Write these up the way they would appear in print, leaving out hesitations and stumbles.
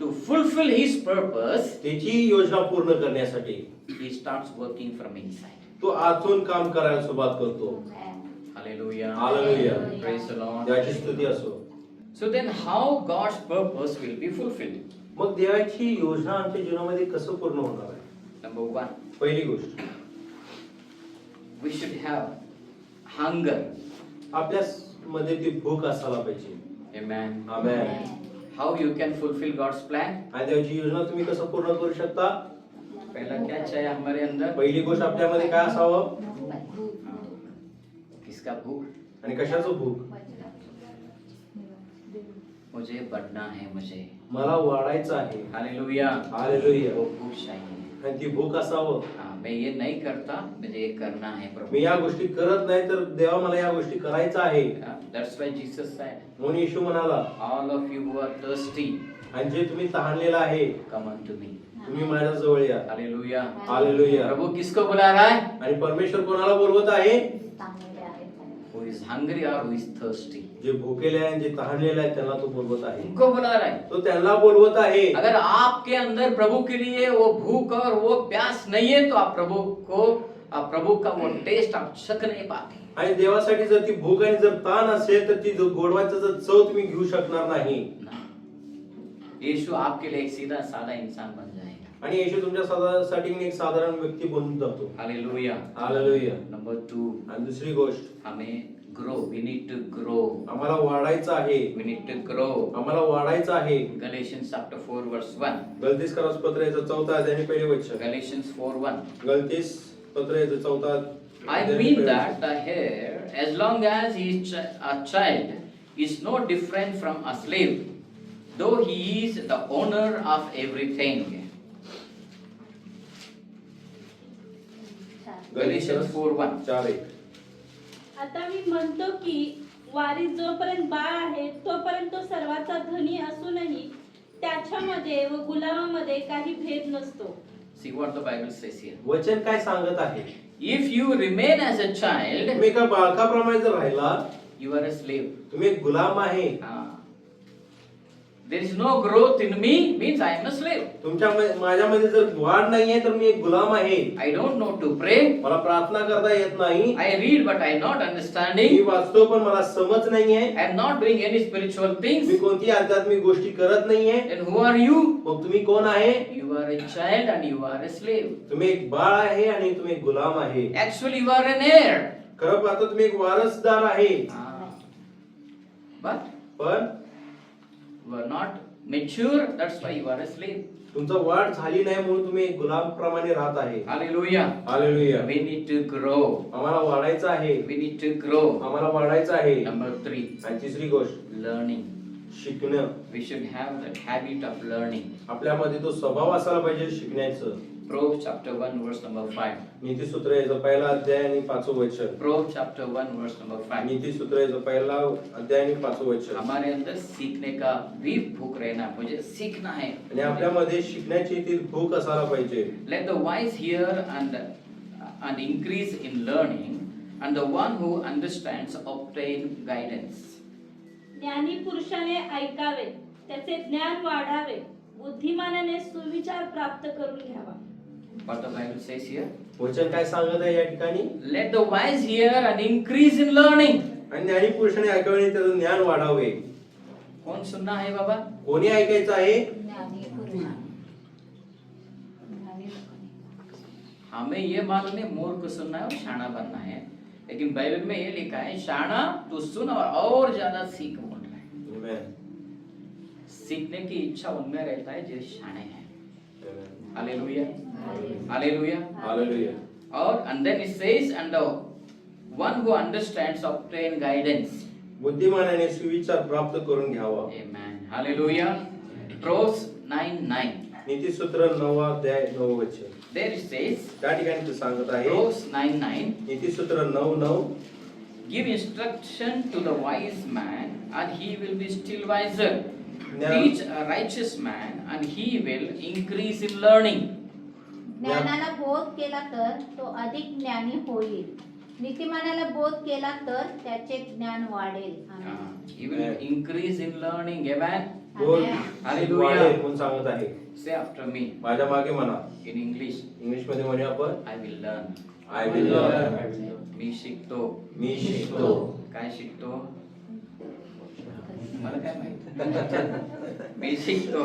to fulfill his purpose, त्याची योजना पूर्ण करण्यासाठी he starts working from inside. तो आतून काम करायला सुरुवात करतो. Hallelujah. Hallelujah. Praise the Lord. देवाची स्तुती असो. So then how God's purpose will be fulfilled? मग देवाची योजना आमच्या जीवनामध्ये कसं पूर्ण होणार आहे? Number one, पहिली गोष्ट, we should have hunger. आपल्या मध्ये ती भूक असायला पाहिजे. Amen. Amen. How you can fulfill God's plan? आणि देवाची योजना तुम्ही कसं पूर्ण करू शकता? पहला क्या चाहिए हमारे अंदर? पहिली गोष्ट आपल्यामध्ये काय असावं? किसका भूख? आणि कशाचं भूक? मुझे बढ़ना है, मुझे. मला वाढायचं आहे. हालेलुया. हालेलुया. वो भूख चाहिए. आणि ती भूक असावं. हाँ, मैं ये नहीं करता, मुझे ये करना है प्रभु. मी या गोष्टी करत नाही तर देवा मला या गोष्टी करायचं आहे. That's why Jesus said, म्हणून येशू म्हणाला, all of you who are thirsty, आणि जे तुम्ही तहानलेला आहे come unto me. तुम्ही माझ्या जवळ या. हालेलुया. हालेलुया. प्रभु किसको बुला रहा है? आणि परमेश्वर कोणाला बोलवत आहे? Who is hungry or who is thirsty? जे भुकेले आहे जे तहानलेले आहे त्यांना तो बोलवत आहे. उनको बुला रहा है. तो त्यांना बोलवत आहे. अगर आपके अंदर प्रभु के लिए वो भूख और वो प्यास नहीं है तो आप प्रभु का वो टेस्ट आप चख नहीं पाते. आणि देवासाठी जर ती भूक आणि जर ताण असेल तर ती गोडवाचा जर चव तुम्ही घेऊ शकणार नाही. यीशु आपके लिए एक सीधा साधा इंसान बन जाएगा. आणि येशू तुमच्या साठी एक साधारण व्यक्ती बनून जातो. हालेलुया. हालेलुया. नंबर 2, आणि दुसरी गोष्ट, हमें grow. We need to grow. आम्हाला वाढायचं आहे. We need to grow. आम्हाला वाढायचं आहे. Galatians chapter 4 verse 1. गलतीस करास पत्र याचं 4 अध्याय आणि पहिले वचन. Galatians 4:1. गलतीस पत्र याचं 4 I mean that the heir, as long as he is a child, is no different from a slave, though he is the owner of everything. Galatians 4:1. 4:1. आता मी म्हणतो की वारीत जोपर्यंत बाळ आहे तोपर्यंत तो सर्वाचा धनी असूनही त्याच्यामध्ये व गुलामामध्ये काही भेद नसतो. See what the Bible says here. वचन काय सांगत आहे? If you remain as a child, तुम्ही एका बाळकाप्रमाणे जर राहिला, you are a slave. तुम्ही एक गुलाम आहे. There is no growth in me means I am a slave. तुमच्या माझ्यामध्ये जर वाढ नाहीये तर मी एक गुलाम आहे. I don't know to pray. मला प्रार्थना करता येत नाही. I read but I am not me understanding. वाचतो पण मला समज नाहीये. I am not doing any spiritual things. मी कोणती आध्यात्मिक गोष्टी करत नाहीये. Then who are you? मग तुम्ही कोण आहे? You are a child and you are a slave. तुम्ही एक बाळ आहे आणि तुम्ही एक गुलाम आहे. Actually you are an heir. खरं पाहता तुम्ही एक वारसदार आहे. But पण you are not mature, that's why you are a slave. तुमचा वाढ झाली नाही म्हणून तुम्ही एक गुलाम प्रमाणे राहत आहे. Hallelujah. Hallelujah. We need to grow. आम्हाला वाढायचं आहे. We need to grow. आम्हाला वाढायचं आहे. Number 3, आणि तिसरी गोष्ट, learning. शिकणं. We should have that habit of learning. आपल्यामध्ये तो स्वभाव असायला पाहिजे शिकण्याचं. Proverbs chapter 1 verse number 5. नीतिसूत्र याचा पहिला अध्याय आणि 5वं वचन. Proverbs chapter 1 verse number 5. नीतिसूत्र याचा पहिला अध्याय आणि 5वं वचन. हमारे अंदर सीखने का भी भूख रहना, मुझे सीखना है. आणि आपल्यामध्ये शिकण्याची ती भूक असायला पाहिजे. Let the wise hear and increase in learning, and the one who understands obtain guidance. ज्ञानी पुरुषाने ऐकावे, त्याचे ज्ञान वाढावे, बुद्धिमानाने सुविचार प्राप्त करून घ्यावा. What the Bible says here? वचन काय सांगत आहे या ठिकाणी? Let the wise hear and increase in learning. आणि ज्ञानी पुरुषाने ऐकावे आणि त्याचं ज्ञान वाढावे. कौन सुनना है बाबा? कोणी ऐकायचं आहे? हमें ये मालूम है मूर्ख सुनना है और शाना बनना है, लेकिन बाइबल में ये लिखा है शाना तू सुन और ज्यादा सीख बोल रहा है. Amen. सीखने की इच्छा उनमें रहता है जो शाने हैं. Amen. हालेलुया. हालेलुया. Hallelujah. और and then it says and the one who understands obtain guidance. बुद्धिमानाने सुविचार प्राप्त करून घ्यावा. Amen. Hallelujah. Proverbs 9:9. नीतिसूत्र 9 अध्याय 9 वचन. There it says, त्या ठिकाणी ते सांगत आहे. Proverbs 9:9. नीतिसूत्र 9:9. Give instruction to the wise man, and he will be still wiser. Now- Teach a righteous man, and he will increase in learning. ज्ञानाला बोध केला तर तो अधिक ज्ञानी होईल. नीतिमानाला बोध केला तर त्याचे ज्ञान वाढेल. आमेन. He will increase in learning. Amen. बोल Hallelujah. वाढेल म्हणून सांगत आहे. Say after me माझ्या मागे म्हणा. in English. इंग्लिश मध्ये म्हणूया आपण. I will learn. I will learn. मी शिकतो. मी शिकतो. काय शिकतो? मला काय माहित? मी शिकतो.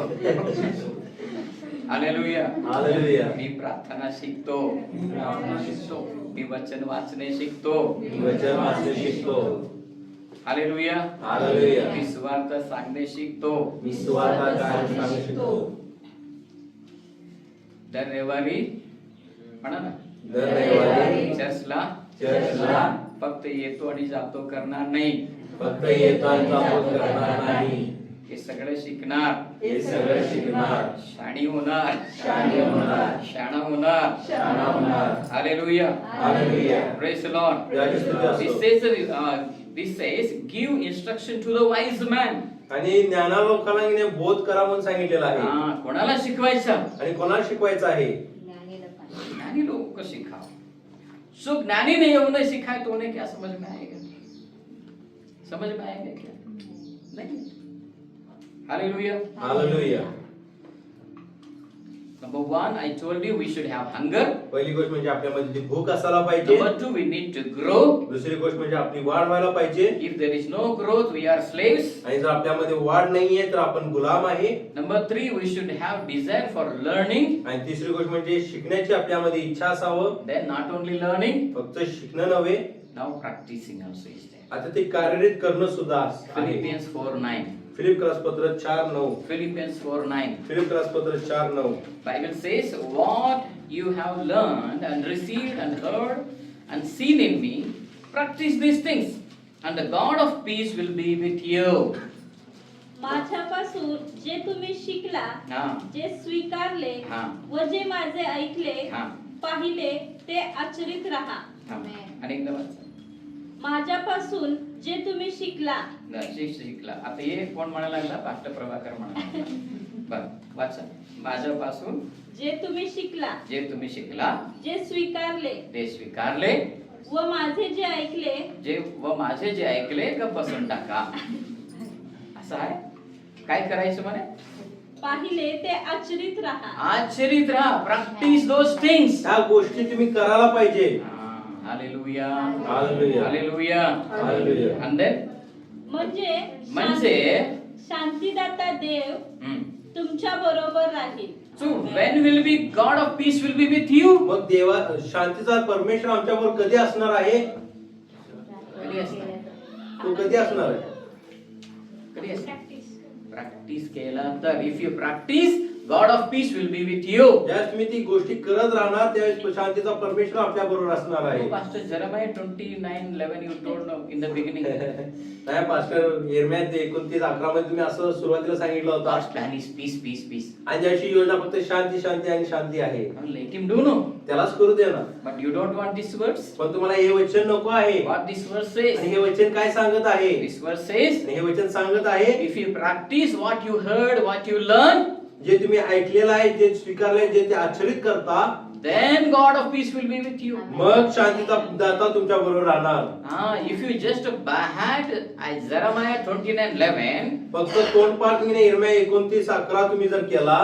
हालेलुया. हालेलुया. मी प्रार्थना शिकतो. मी वचन वाचणे शिकतो. मी वचन वाचणे शिकतो. हालेलुया. हालेलुया. मी सुवार्थ सांगणे शिकतो. मी सुवार्ता सांगणे शिकतो. दर रविवारी म्हणा ना, दर रविवारी चर्चला फक्त येतो आणि जातो करणार नाही. फक्त येतो आणि जातो करणार नाही. हे सगळं शिकणार. हे सगळं शिकणार. शाणी होणार. शाणी होणार. शाणा होणार. शाणा होणार. Hallelujah. Hallelujah. Praise the Lord. देवाची स्तुती असो. This says give instruction to the wise man. आणि ज्ञाना लोकांना बोध करा म्हणून सांगितलेलं आहे. कोणाला शिकवायचा? आणि कोणाला शिकवायचं आहे? ज्ञानीला पाहिजे. ज्ञानी लोगों को सिखाओ. सो ज्ञानी नहीं है उन्हें सिखाए तो उन्हें क्या समझ में आएगा? समझ में आएगा क्या? नहीं. Hallelujah. Hallelujah. Number 1, I told you we should have hunger. पहिली गोष्ट म्हणजे आपल्यामध्ये भूक असायला पाहिजे. Number 2, we need to grow. दुसरी गोष्ट म्हणजे आपली वाढ व्हायला पाहिजे. If there is no growth, we are slaves. आणि जर आपल्यामध्ये वाढ नाहीये तर आपण गुलाम आहे. Number 3, we should have desire for learning. आणि तिसरी गोष्ट म्हणजे शिकण्याची आपल्यामध्ये इच्छा असावं. Then not only learning, फक्त शिकणं नव्हे, now practicing also is there. आता ते कार्यरत करणं सुद्धा आहे. Philippians 4:9. फिलिप क्रसपत्र 4:9. Philippians 4:9. फिलिप क्रसपत्र 4:9. Bible says, what you have learned and received and heard and seen in me, practice these things, and the God of peace will be with you. माझ्यापासून जे तुम्ही शिकला, हा. जे स्वीकारले हा. व जे माझे ऐकले, हा. पाहिले ते आचरित राहा. Amen. आणि एकदा वाचा. माझ्यापासून जे तुम्ही शिकला. शिकला. आता हे कोण म्हणायला लागला? पास्टर प्रभाकर म्हणाला. बर, वाचा. माझ्यापासून जे तुम्ही शिकला, जे तुम्ही शिकला, जे स्वीकारले ते स्वीकारले, व माझे जे ऐकले, माझे जे ऐकले गप्प बसून टाका. असं आहे. काय करायचं म्हणे? पाहिले ते आचरित राहा. आचरित राहा. Practice those things. ह्या गोष्टी तुम्ही करायला पाहिजे. Hallelujah. Hallelujah. Hallelujah. Hallelujah. And then म्हणजे शांतीदाता देव तुमच्या बरोबर राहील. So when will be God of peace will be with you? मग देवा शांतीचा परमेश्वर आमच्यावर कधी असणार आहे? कधी असणार? तो कधी असणार आहे? कधी असणार? प्रॅक्टिस केला तर. If you practice, God of peace will be with you. ज्यावेळेस तुम्ही ती गोष्टी करत राहणार त्यावेळेस शांतीचा परमेश्वर आपल्या बरोबर असणार आहे. Pastor Jeremiah 29:11 you told in the beginning. नाही पास्टर यिर्मया 29:11 मध्ये तुम्ही असं सुरुवातीला सांगितलं होतं. God's plan is peace, peace, peace. आणि ज्याची योजना फक्त शांती शांती आणि शांती आहे. Let him do no. त्यालाच करू दे ना. But you don't want these words. पण तुम्हाला हे वचन नको आहे. What this verse says? आणि हे वचन काय सांगत आहे? This verse says, आणि हे वचन सांगत आहे, if you practice what you heard, what you learned, जे तुम्ही ऐकलेलं आहे, जे स्वीकारले, जे ते आचरित करता, then God of peace will be with you. मग शांतीचा दाता तुमच्या बरोबर राहणार. If you just had Jeremiah 29:11, फक्त तोंडपाठ तुम्ही यिर्मया 29:11 तुम्ही जर केला,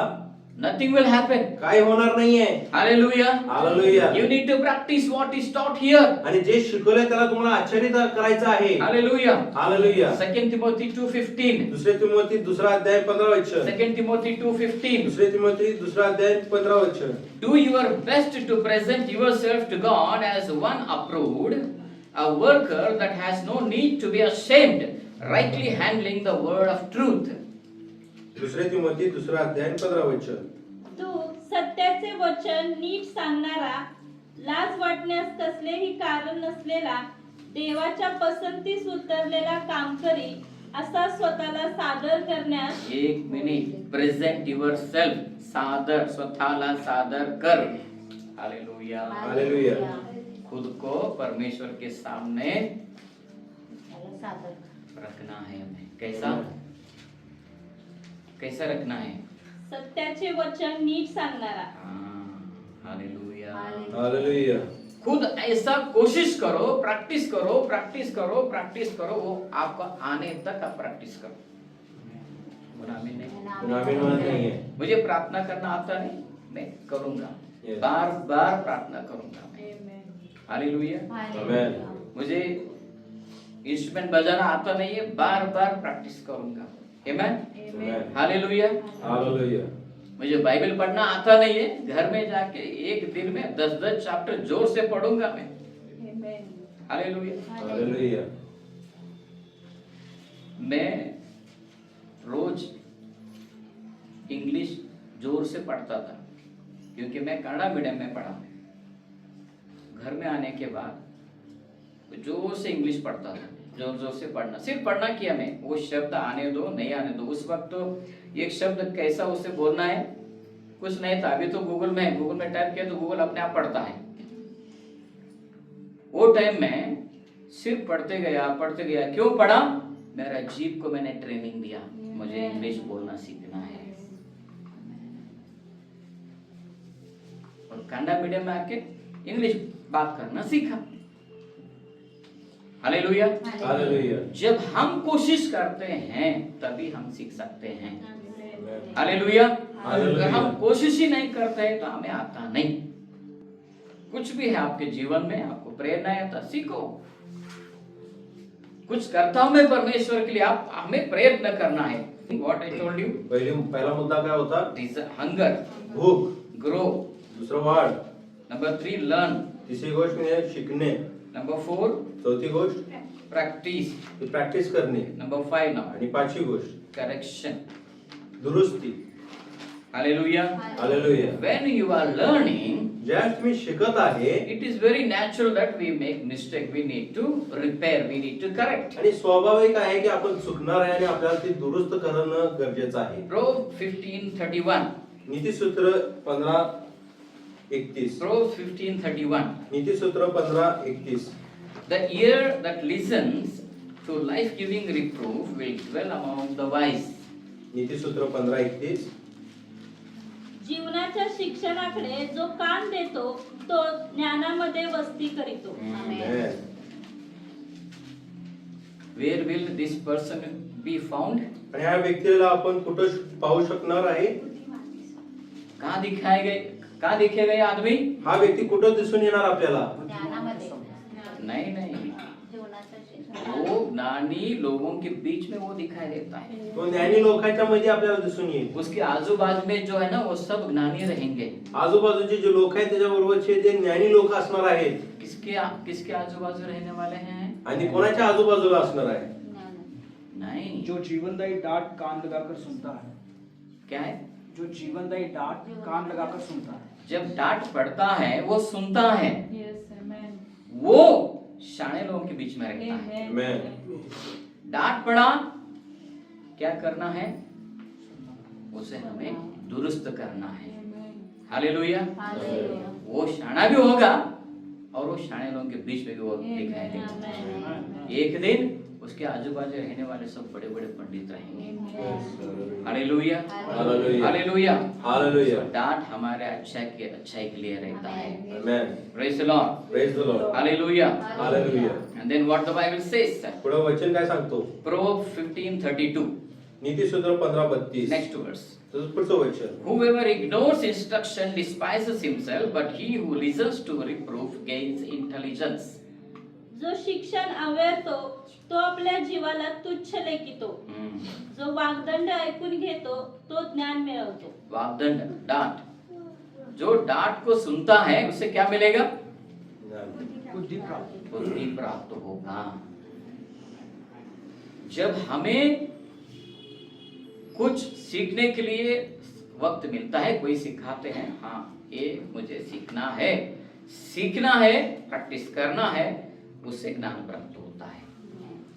nothing will happen. काय होणार नाहीये. Hallelujah. Hallelujah. You need to practice what is taught here. आणि जे शिकवले त्याला तुम्हाला आचरित करायचं आहे. Hallelujah. हालेलुया. 2 Timothy 2:15. दुसरे तिमोथी 2:15. 2 Timothy 2:15. दुसरे Timothy 2:15. Do your best to present yourself to God as one approved, a worker that has no need to be ashamed, rightly handling the word of truth. दुसरे तिमोथी 2:15. तू सत्याचे वचन नीट सांगणारा, लाज वाटण्यास कसलेही कारण नसलेला, देवाच्या पसंतीस उतरलेला कामकरी असा स्वतःला सादर करण्यास. एक मिनिट. Present your self. सादर, स्वतःला सादर कर. हालेलुया. हालेलुया. खुद को परमेश्वर के सामने सादर रखना है हमें. कैसा कैसा रखना है? सत्याचे वचन नीट सांगणारा. हालेलुया. हालेलुया. खुद ऐसा कोशिश करो, प्रैक्टिस करो, प्रैक्टिस करो, प्रैक्टिस करो, वो आपको आने तक आप प्रैक्टिस करो। बोला आमीन नहीं? आमीन म्हणत नाहीये. मुझे प्रार्थना करना आता नहीं, मैं करूंगा, Yes. बार बार प्रार्थना करूंगा मैं। हालेलुया। Amen. मुझे इंस्ट्रूमेंट बजाना आता नहीं है, बार बार प्रैक्टिस करूंगा। आमीन। Amen. हालेलुया। Hallelujah. मुझे बाइबल पढ़ना आता नहीं है, घर में जाके एक दिन में 10-10 चैप्टर जोर से पढ़ूंगा मैं। हालेलुया। Hallelujah. मैं रोज इंग्लिश जोर से पढ़ता था, क्योंकि मैं कन्नड़ा मीडियम में पढ़ा। घर में आने के बाद जोर से इंग्लिश पढ़ता था, जोर जोर से पढ़ना, सिर्फ पढ़ना किया मैं। वो शब्द आने दो नहीं आने दो, उस वक्त तो एक शब्द कैसा उसे बोलना है कुछ नहीं था। अभी तो गूगल में टाइप किया तो गूगल अपने आप पढ़ता है। वो टाइम में सिर्फ पढ़ते गया। क्यों पढ़ा? मेरा जीभ को मैंने ट्रेनिंग दिया, मुझे इंग्लिश बोलना सीखना है। और कन्नड़ा मीडियम में आके इंग्लिश बात करना सीखा। हालेलुया। Hallelujah. जब हम कोशिश करते हैं तभी हम सीख सकते हैं। हालेलुया। अगर हम कोशिश ही नहीं करते हैं तो हमें आता नहीं। कुछ भी है आपके जीवन में, आपको प्रेरणा है तो सीखो। कुछ करता हूं मैं परमेश्वर के लिए, आप हमें प्रयत्न करना है। What I told you, पहिला मुद्दा काय होता? hunger, भूक. grow. दुसरा वाढ. Number 3, learn. तिसरी गोष्ट म्हणजे शिकणे. Number 4, चौथी गोष्ट practice. ती प्रॅक्टिस करणे. Number 5 now, आणि पाचवी गोष्ट correction. दुरुस्ती. Hallelujah. Hallelujah. When you are learning, ज्यावेळेस तुम्ही शिकत आहे it is very natural that we make mistake. We need to repair, we need to correct. आणि स्वाभाविक आहे की आपण चुकणार आहे आणि आपल्याला ते दुरुस्त करणं गरजेचं आहे. Proverbs 15:31. नीतिसूत्र 15:31. Proverbs 15:31. नीतिसूत्र 15:31. The ear that listens to life-giving reproof will dwell among the wise. नीतिसूत्र 15:31. जीवनाच्या शिक्षणाकडे जो कान देतो तो ज्ञानामध्ये वस्ती करीतो. Amen. Where will this person be found? आणि ह्या व्यक्तीला आपण कुठं पाहू शकणार आहे? कहाँ दिखेगा ये आदमी? हा व्यक्ती कुठं दिसून येणार आपल्याला? ज्ञानामध्ये. नहीं, जीवनाचं शिक्षण. वो ज्ञानी लोगों के बीच में वो दिखाई देता है। तो ज्ञानी लोकांच्या मध्ये आपल्याला दिसून येईल. उसके आजू बाजू में जो है ना, वो सब ज्ञानी रहेंगे। आजूबाजूचे जे लोक आहेत त्याच्याबरोबरचे जे ज्ञानी लोक असणार आहेत. किसके आजू बाजू रहने वाले हैं? आणि कोणाच्या आजूबाजूला असणार आहे? नहीं। जो जीवनदायी डांट कान लगाकर सुनता है। क्या है? जो जीवनदायी डांट कान लगाकर सुनता है। जब डांट पड़ता है वो सुनता है, वो शाणे लोगों के बीच में रहता है। Amen. डांट पड़ा, क्या करना है? उसे हमें दुरुस्त करना है। हालेलुया। हालेलुया. वो शाना भी होगा और वो शाणे लोगों के बीच में भी वो दिखाई देगा। एक दिन उसके आजू बाजू रहने वाले सब बड़े बड़े पंडित रहेंगे। हालेलुया। Hallelujah. हालेलुया। Hallelujah. डांट हमारे अच्छाई के लिए रहता है। Amen. Praise the Lord. Praise the Lord. Hallelujah. Hallelujah. And then what the Bible says? पुढे वचन काय सांगतो? Proverbs 15:32. नीतिसूत्र 15:32. Next verse. तसंच पुढचं वचन. Whoever ignores instruction despises himself, but he who listens to reproof gains intelligence. जो शिक्षण अव्यर्थो तो आपल्या जीवाला तुच्छ लेखितो. जो वाग्दंड ऐकून घेतो तो ज्ञान मिळवतो. वाग्दंड, डांट, जो डांट को सुनता है उसे क्या मिलेगा? बुद्धि प्राप्त। बुद्धि प्राप्त होगा। जब हमें कुछ सीखने के लिए वक्त मिलता है, कोई सिखाते हैं, हाँ ये मुझे सीखना है, प्रैक्टिस करना है, उससे ज्ञान प्राप्त होता है।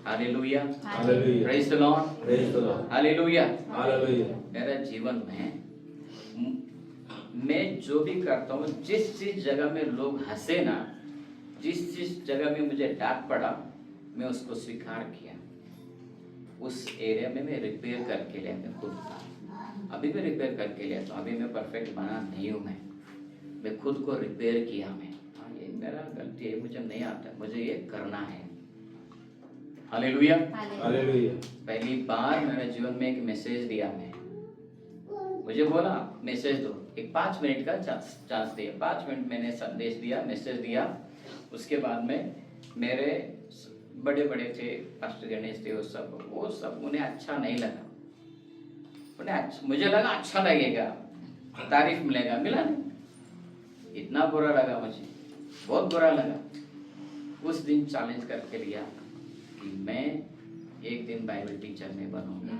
Hallelujah. Hallelujah. Praise the Lord. Praise the Lord. Hallelujah. Hallelujah. मेरे जीवन में मैं जो भी करता हूँ, जिस जगह में लोग हंसे ना, जिस जगह में मुझे डांट पड़ा, मैं उसको स्वीकार किया। उस एरिया में मैं रिपेयर करके लिया। मैं खुद अभी भी रिपेयर करके लिया, तो अभी मैं परफेक्ट बना नहीं हूँ। मैं खुद को रिपेयर किया। मैं मेरा गलती है, मुझे नहीं आता, मुझे ये करना है। हालेलुया। हालेलुया। पहली बार मेरे जीवन में एक मैसेज दिया, मैं मुझे बोला मैसेज दो, एक 5 मिनट का चांस दिया, 5 मिनट मैंने संदेश दिया, मैसेज दिया। उसके बाद में मेरे बड़े बड़े थे, पास्टर गणेश थे, वो सब उन्हें अच्छा नहीं लगा। मुझे लगा अच्छा लगेगा, तारीफ मिलेगा, मिला नहीं। इतना बुरा लगा, मुझे बहुत बुरा लगा। उस दिन चैलेंज करके लिया कि मैं एक दिन बाइबल टीचर में बनूंगा।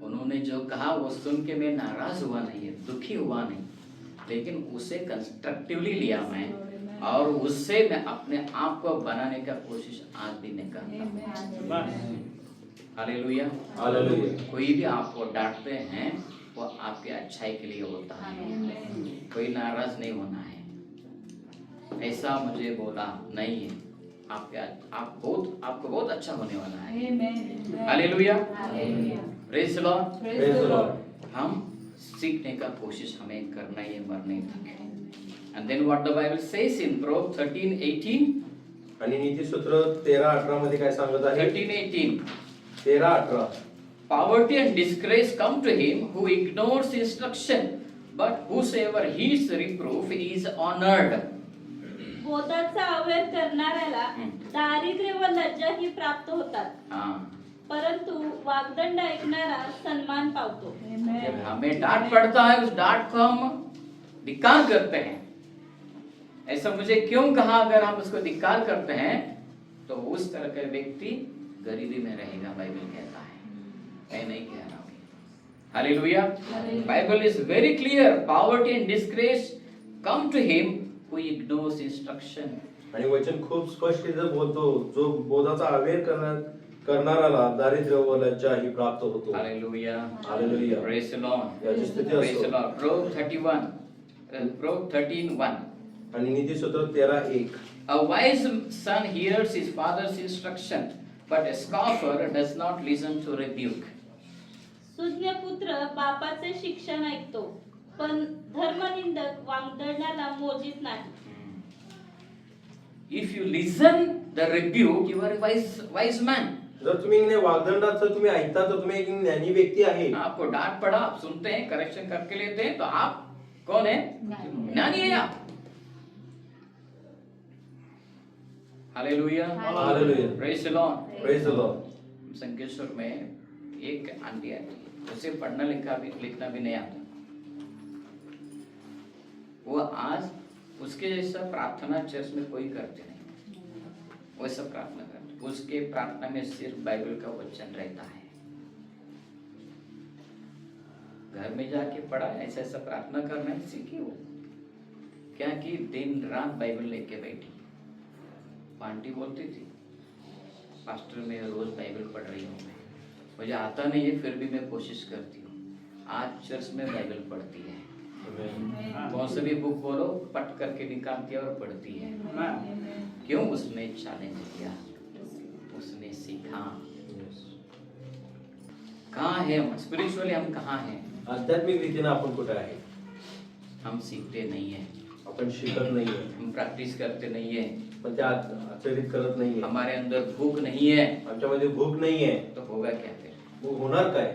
उन्होंने जो कहा वो सुन के मैं नाराज हुआ नहीं है, दुखी हुआ नहीं, लेकिन उसे कंस्ट्रक्टिवली लिया मैं, और उससे मैं अपने आप को बनाने का कोशिश आज भी नहीं करता। हालेलुया। हालेलुया। कोई भी आपको डांटते हैं वो आपके अच्छाई के लिए होता है, कोई नाराज नहीं होना है। ऐसा मुझे बोला नहीं है, आपको बहुत अच्छा होने वाला है। Hallelujah. Praise the Lord. Praise the Lord. हम सीखने का कोशिश हमें करना है मरने तक। And then what the Bible says in Proverbs 13:18. आणि नीतिसूत्र 13:18 मध्ये काय सांगत आहे? 13:18. 13:18. Poverty and disgrace come to him who ignores instruction, but whosoever heeds reproof is honored. बोधाचा अवहेर करणाऱ्याला दारिद्र्य व लज्जा ही प्राप्त होतात, हाँ, परंतु वाग्दंड ऐकणारा सन्मान पावतो। जब हमें डांट पड़ता है उस डांट को हम धिक्कार करते हैं। ऐसा मुझे क्यों कहा? अगर हम उसको धिक्कार करते हैं तो उस तरह का व्यक्ति गरीबी में रहेगा, बाइबल कहता है, मैं नहीं कह रहा हूँ। Hallelujah. Bible is very clear, poverty and disgrace come to him who ignores instruction. आणि वचन खूप स्पष्ट इथं बोलतो, जो बोधाचा अवहेर करणाराला दारिद्र्य व लज्जा ही प्राप्त होतो। Hallelujah. Hallelujah. Praise the Lord. याची स्तुती प्रेज द असो। लॉर्ड। Proverbs 13:1. आणि नीतिसूत्र 13:1. A wise son hears his father's instruction, but a scoffer does not listen to rebuke. सुज्ञ पुत्र बापाचे शिक्षण ऐकतो, पण धर्मनिंदक वाग्दंडाला मोजीत नाही। If you listen the rebuke, you are a wise man. जर तुम्ही ने वाग्दंडाचं तुम्ही ऐकता तर तुम्ही एक ज्ञानी व्यक्ती आहे। आपको डांट पड़ा, आप सुनते हैं, करेक्शन करके लेते हैं, तो आप कौन है? ज्ञानी है आप। Hallelujah. Hallelujah. Praise the Lord. Praise the Lord. Sankeshwar में एक आंटी आती, उसे पढ़ना लिखना भी नहीं आता। वो आज उसके जैसा प्रार्थना चर्च में कोई करते नहीं, वैसा प्रार्थना करते। उसके प्रार्थना में सिर्फ बाइबल का वचन रहता है। घर में जाके पढ़ा, ऐसा ऐसा प्रार्थना करना है, सीखी वो क्या कि दिन रात बाइबल लेके बैठी। आंटी बोलती थी, पास्टर मैं रोज बाइबल पढ़ रही हूँ, मुझे आता नहीं है फिर भी मैं कोशिश करती हूँ। आज चर्च में बाइबल पढ़ती है, कौन सा भी बुक बोलो पट करके निकालती है और पढ़ती है। क्यों? उसने चैलेंज किया, उसने सीखा। कहाँ है हम स्पिरिचुअली? हम कहाँ हैं? आध्यात्मिक रीतीने आपण कुठे आहे? हम सीखते नहीं है, आपण शिकत नाहीये, हम प्रैक्टिस करते नहीं है, पण ते आचरित करत नाहीये। हमारे अंदर भूख नहीं है, आमच्यामध्ये भूक नाहीये, तो होगा क्या फिर? वो होणार काय?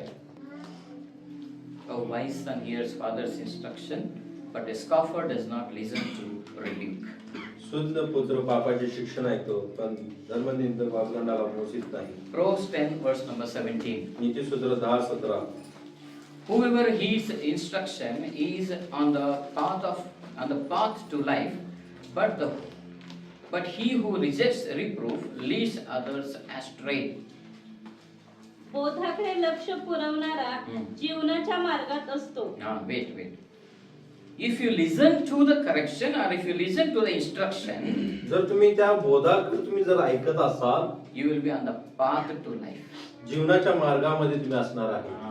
A wise son hears father's instruction, but a scoffer does not listen to rebuke. शुद्ध पुत्र बापाचे शिक्षण ऐकतो, पण धर्मनिंदक वाग्दंडाला मोसीत नाही। Proverbs 10 verse number 17. नीतिसूत्र 10:17. Whoever heeds instruction is on the path to life, but he who rejects reproof leads others astray. बोधाकडे लक्ष पुरवणारा जीवनाच्या मार्गात असतो। Wait. If you listen to the correction or if you listen to the instruction, जर तुम्ही त्या बोधाकडे तुम्ही जर ऐकत असाल, you will be on the path to life. जीवनाच्या मार्गामध्ये तुम्ही असणार आहे।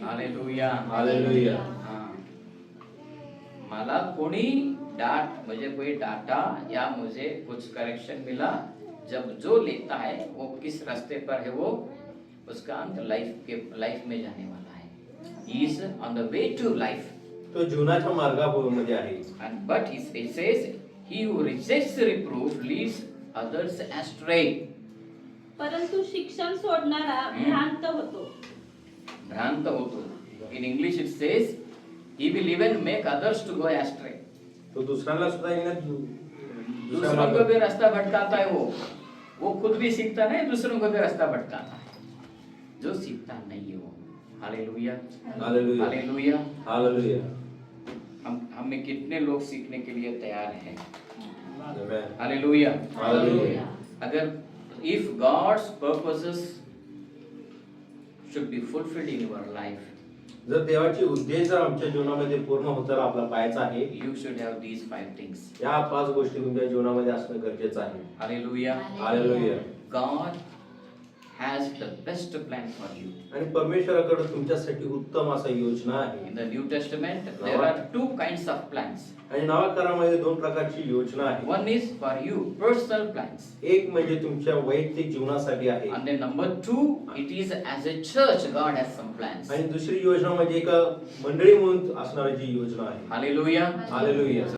हालेलुया। हालेलुया। मला कोणी मुझे कोई डांटा या मुझे कुछ करेक्शन मिला, जब जो लेता है वो किस रास्ते पर है, वो उसका अंत लाइफ में जाने वाला है। He is on the way to life. तो जीवनाच्या मार्गामध्ये आहे. And but he says, he who rejects reproof leads others astray. परंतु शिक्षण सोडणारा भ्रांत होतो. भ्रांत होतो. In English it says, he will even make others to go astray. तो दुसऱ्याला सुद्धा दुसऱ्या दूसरों को मार्गात- भी रास्ता भटकाता है वो खुद भी सीखता नहीं, दूसरों को भी रास्ता भटकाता है. जो सीखता नहीं है वो. हालेलुया. हालेलुया. हालेलुया. हालेलुया. हमें कितने लोग सीखने के लिए तैयार हैं. Amen. हालेलुया. हालेलुया. अगर if God's purposes should be fulfilled in your life, जर देवाचे उद्देश जर आमच्या जीवनामध्ये पूर्ण होताना आपला पाहायचा आहे, you should have these 5 things. या 5 गोष्टी तुमच्या जीवनामध्ये असणं गरजेचं आहे. Hallelujah. Hallelujah. God has the best plan for you. आणि परमेश्वराकडे तुमच्यासाठी उत्तम असा योजना आहे. In the New Testament, there are 2 kinds of plans. आणि नवाकारामध्ये 2 प्रकारची योजना आहे. One is for you, personal plans. एक म्हणजे तुमच्या वैयक्तिक जीवनासाठी आहे. And then number 2, it is as a church, God has some plans. आणि दुसरी योजना म्हणजे एक मंडळी म्हणून असणारी जी योजना आहे. Hallelujah. हालेलुया.